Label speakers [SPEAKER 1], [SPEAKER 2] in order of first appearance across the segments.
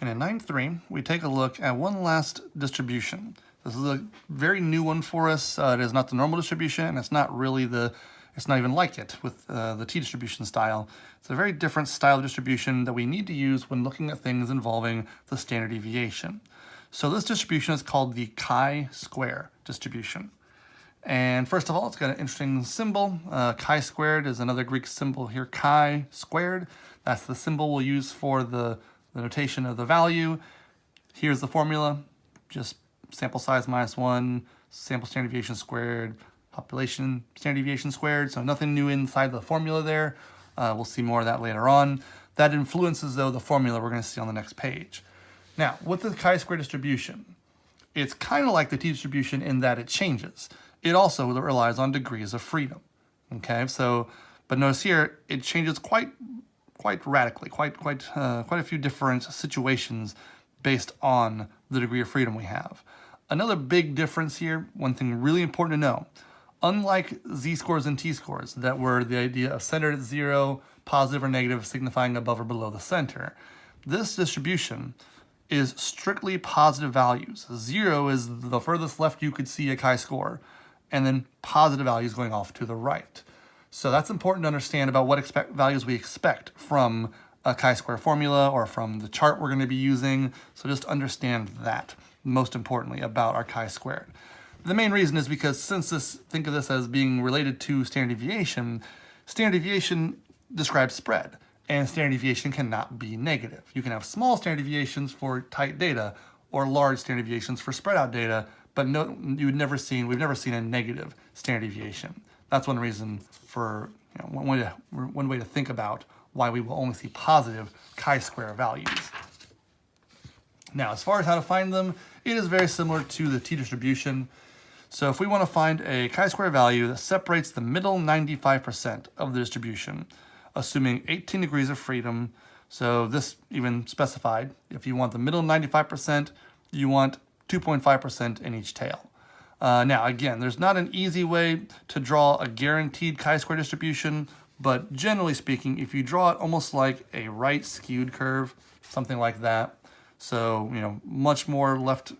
[SPEAKER 1] And in 9.3, we take a look at one last distribution. This is a very new one for us. It is not the normal distribution, and it's not really it's not even like it with the t-distribution style. It's a very different style of distribution that we need to use when looking at things involving the standard deviation. So this distribution is called the chi-square distribution. And first of all, it's got an interesting symbol. Chi-squared is another Greek symbol here, chi-squared. That's the symbol we'll use for the notation of the value. Here's the formula, just sample size minus 1, sample standard deviation squared, population standard deviation squared, so nothing new inside the formula there. We'll see more of that later on. That influences, though, the formula we're going to see on the next page. Now, with the chi-square distribution, it's kind of like the t-distribution in that it changes. It also relies on degrees of freedom. Okay, so, but notice here, it changes quite radically, quite a few different situations based on the degree of freedom we have. Another big difference here, one thing really important to know, unlike z-scores and t-scores that were the idea of centered at 0, positive or negative signifying above or below the center, this distribution is strictly positive values. 0 is the furthest left you could see a chi-score, and then positive values going off to the right. So that's important to understand about what values we expect from a chi-square formula or from the chart we're going to be using. So just understand that, most importantly, about our chi-squared. The main reason is because think of this as being related to standard deviation describes spread, and standard deviation cannot be negative. You can have small standard deviations for tight data or large standard deviations for spread out data, but we've never seen a negative standard deviation. That's one reason for, one way to think about why we will only see positive chi-square values. Now, as far as how to find them, it is very similar to the t-distribution. So if we want to find a chi-square value that separates the middle 95% of the distribution, assuming 18 degrees of freedom, so this even specified, if you want the middle 95%, you want 2.5% in each tail. Now, again, there's not an easy way to draw a guaranteed chi-square distribution, but generally speaking, if you draw it almost like a right skewed curve, something like that, so, much more left,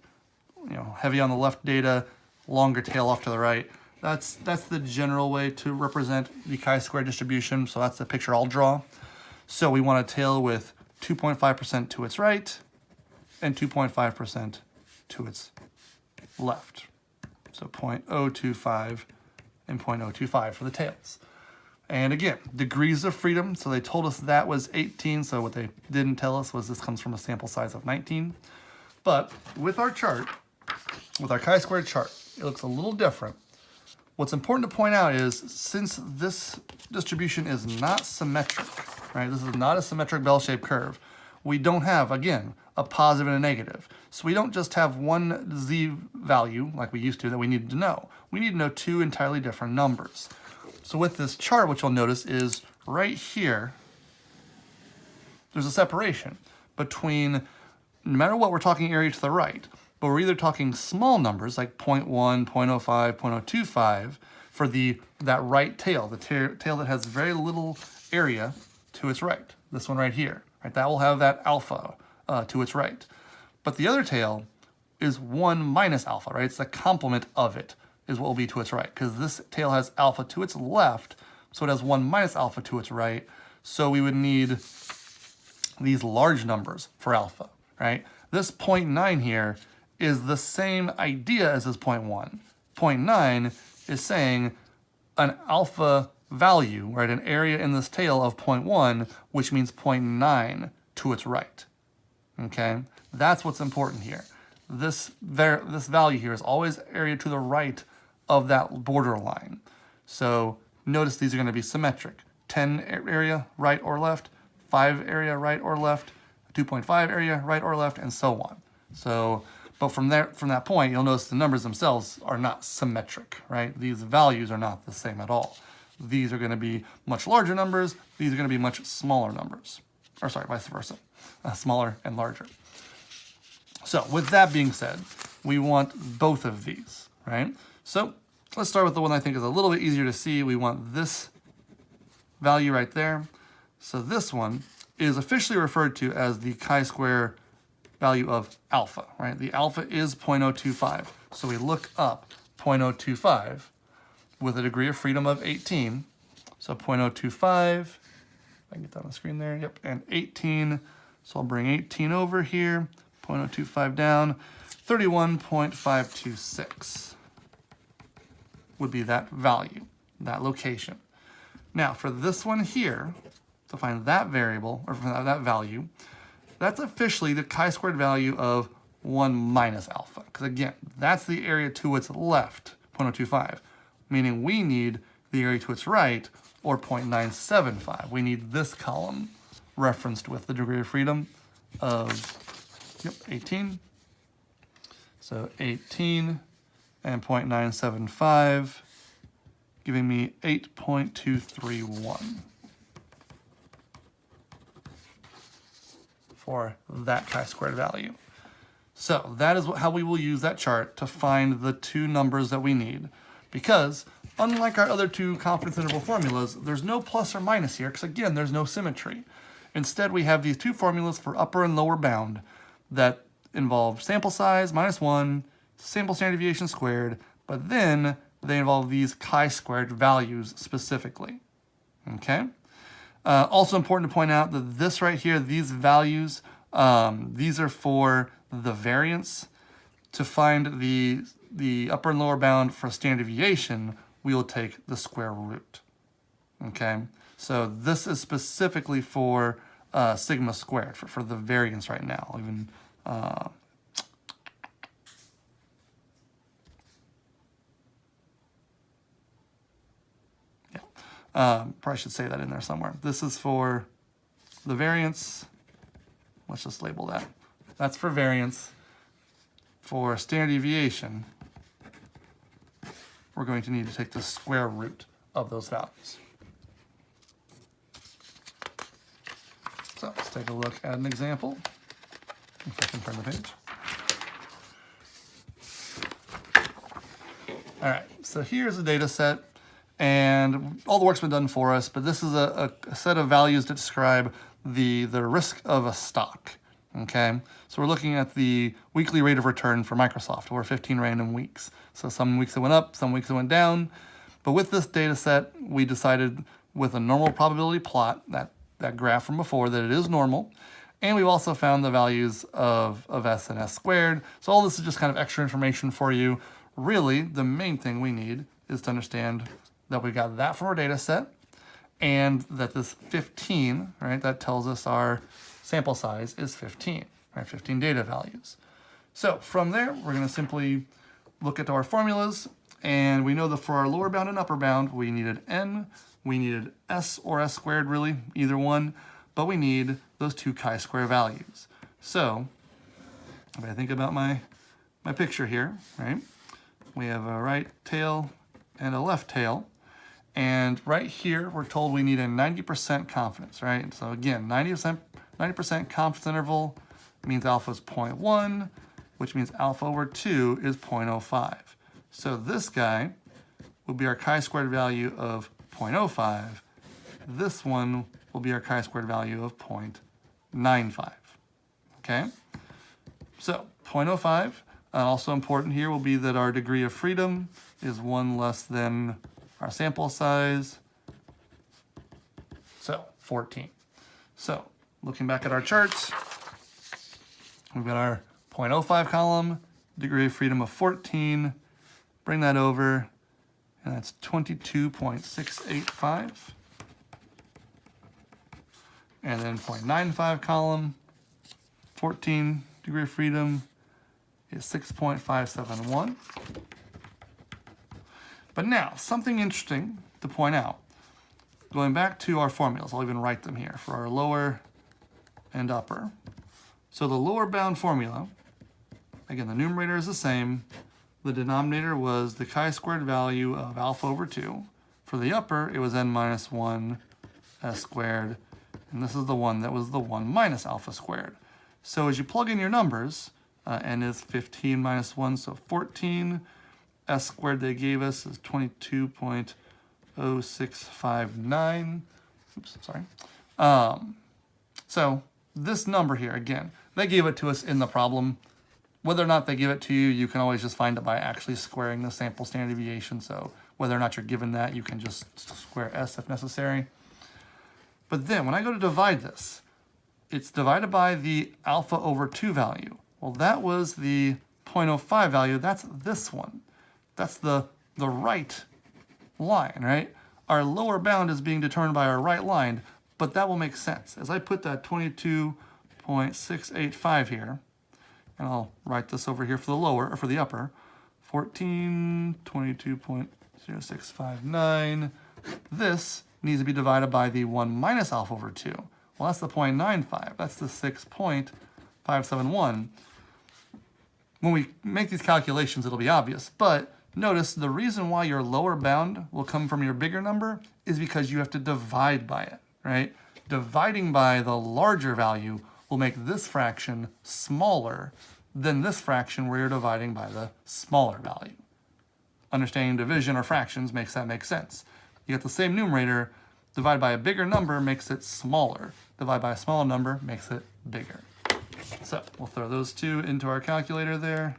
[SPEAKER 1] heavy on the left data, longer tail off to the right, that's the general way to represent the chi-square distribution, so that's the picture I'll draw. So we want a tail with 2.5% to its right and 2.5% to its left. So 0.025 and 0.025 for the tails. And again, degrees of freedom, so they told us that was 18, so what they didn't tell us was this comes from a sample size of 19. But with our chart, with our chi-squared chart, it looks a little different. What's important to point out is, since this distribution is not symmetric, right? This is not a symmetric bell-shaped curve. We don't have, again, a positive and a negative. So we don't just have one z value, like we used to, that we needed to know. We need to know two entirely different numbers. So with this chart, what you'll notice is right here, there's a separation between, no matter what, we're talking area to the right, but we're either talking small numbers like 0.1, 0.05, 0.025 for that right tail, the tail that has very little area to its right. This one right here, right? That will have that alpha to its right. But the other tail is 1 minus alpha, right? It's the complement of it is what will be to its right, because this tail has alpha to its left, so it has 1 minus alpha to its right. So we would need these large numbers for alpha, right? This 0.9 here is the same idea as this 0.1. 0.9 is saying an alpha value, right? An area in this tail of 0.1, which means 0.9 to its right, okay? That's what's important here. This value here is always area to the right of that border line. So notice these are going to be symmetric. 10 area right or left, 5 area right or left, 2.5 area right or left, and so on. So, but from that point, you'll notice the numbers themselves are not symmetric, right? These values are not the same at all. These are going to be much larger numbers. These are going to be much smaller numbers. Or sorry, vice versa. Smaller and larger. So with that being said, we want both of these, right? So let's start with the one I think is a little bit easier to see. We want this value right there. So this one is officially referred to as the chi-square value of alpha, right? The alpha is 0.025. So we look up 0.025 with a degree of freedom of 18. So 0.025, I can get that on the screen there, yep, and 18. So I'll bring 18 over here, 0.025 down, 31.526 would be that value, that location. Now for this one here, to find that variable, or that value, that's officially the chi-squared value of 1 minus alpha. Because again, that's the area to its left, 0.025, meaning we need the area to its right, or 0.975. We need this column referenced with the degree of freedom of 18. So 18 and 0.975, giving me 8.231 for that chi-squared value. So that is how we will use that chart to find the two numbers that we need. Because unlike our other two confidence interval formulas, there's no plus or minus here, because again, there's no symmetry. Instead, we have these two formulas for upper and lower bound that involve sample size minus 1, sample standard deviation squared, but then they involve these chi-squared values specifically. Okay? Also important to point out that this right here, these values, these are for the variance. To find the upper and lower bound for standard deviation, we will take the square root. Okay? So this is specifically for sigma squared, for the variance right now. Even probably should say that in there somewhere. This is for the variance. Let's just label that. That's for variance. For standard deviation, we're going to need to take the square root of those values. So let's take a look at an example. If I can turn the page. All right, so here's a data set, and all the work's been done for us, but this is a set of values that describe the risk of a stock. Okay, so we're looking at the weekly rate of return for Microsoft over 15 random weeks. So some weeks it went up, some weeks it went down. But with this data set, we decided with a normal probability plot, that graph from before, that it is normal. And we've also found the values of S and S squared. So all this is just kind of extra information for you. Really, the main thing we need is to understand that we got that from our data set, and that this 15, right, that tells us our sample size is 15, right, 15 data values. So from there, we're going to simply look at our formulas, and we know that for our lower bound and upper bound, we needed n, we needed s or s squared, really, either one, but we need those two chi-square values. So if I think about my picture here, right, we have a right tail and a left tail. And right here, we're told we need a 90% confidence, right? So again, 90% confidence interval means alpha is 0.1, which means alpha over 2 is 0.05. So this guy will be our chi-squared value of 0.05. This one will be our chi-squared value of 0.95. Okay? So 0.05. Also important here will be that our degree of freedom is 1 less than our sample size, so 14. So looking back at our charts, we've got our 0.05 column, degree of freedom of 14, bring that over, and that's 22.685. And then 0.95 column, 14 degree of freedom is 6.571. But now, something interesting to point out. Going back to our formulas, I'll even write them here for our lower and upper. So the lower bound formula, again, the numerator is the same. The denominator was the chi-squared value of alpha over 2. For the upper, it was n minus 1 s squared. And this is the one that was the 1 minus alpha squared. So as you plug in your numbers, n is 15 minus 1, so 14. S squared they gave us is 22.0659. Oops, sorry. So this number here, again, they gave it to us in the problem. Whether or not they give it to you, you can always just find it by actually squaring the sample standard deviation. So whether or not you're given that, you can just square S if necessary. But then when I go to divide this, it's divided by the alpha over 2 value. Well, that was the 0.05 value. That's this one. That's the right line, right? Our lower bound is being determined by our right line, but that will make sense. As I put that 22.685 here, and I'll write this over here for the lower, or for the upper, 22.0659. This needs to be divided by the 1 minus alpha over 2. Well, that's the 0.95. That's the 6.571. When we make these calculations, it'll be obvious. But notice the reason why your lower bound will come from your bigger number is because you have to divide by it, right? Dividing by the larger value will make this fraction smaller than this fraction where you're dividing by the smaller value. Understanding division or fractions makes that make sense. You get the same numerator, divide by a bigger number makes it smaller. Divide by a smaller number makes it bigger. So we'll throw those two into our calculator there.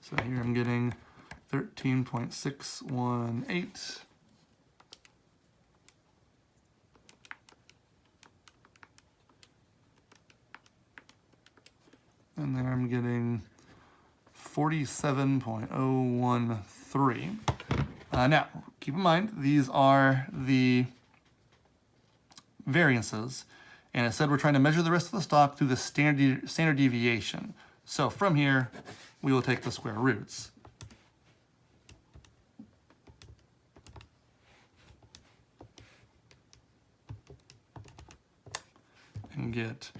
[SPEAKER 1] So here I'm getting 13.618. And there I'm getting 47.013. Now, keep in mind, these are the variances. And it said we're trying to measure the rest of the stock through the standard deviation. So from here, we will take the square roots. And get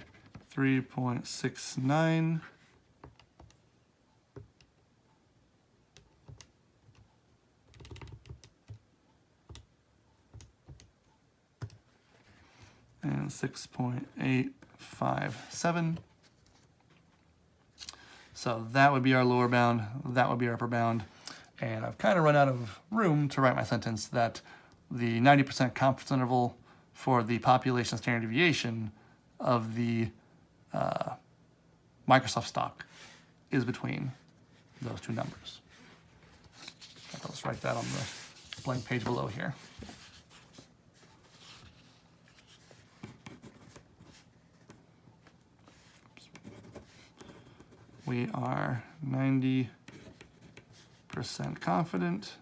[SPEAKER 1] 3.69 and 6.857. So that would be our lower bound, that would be our upper bound. And I've kind of run out of room to write my sentence that the 90% confidence interval for the population standard deviation of the Microsoft stock is between those two numbers. I'll just write that on the blank page below here. We are 90% confident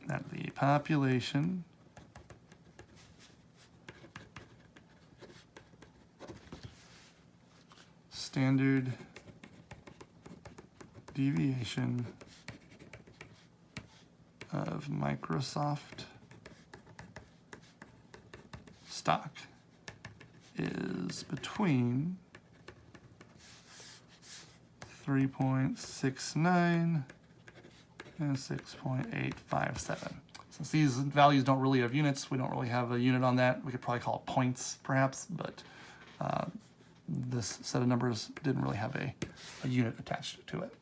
[SPEAKER 1] that the population standard deviation of Microsoft stock is between 3.69 and 6.857. Since these values don't really have units, we don't really have a unit on that. We could probably call it points, perhaps, but this set of numbers didn't really have a unit attached to it.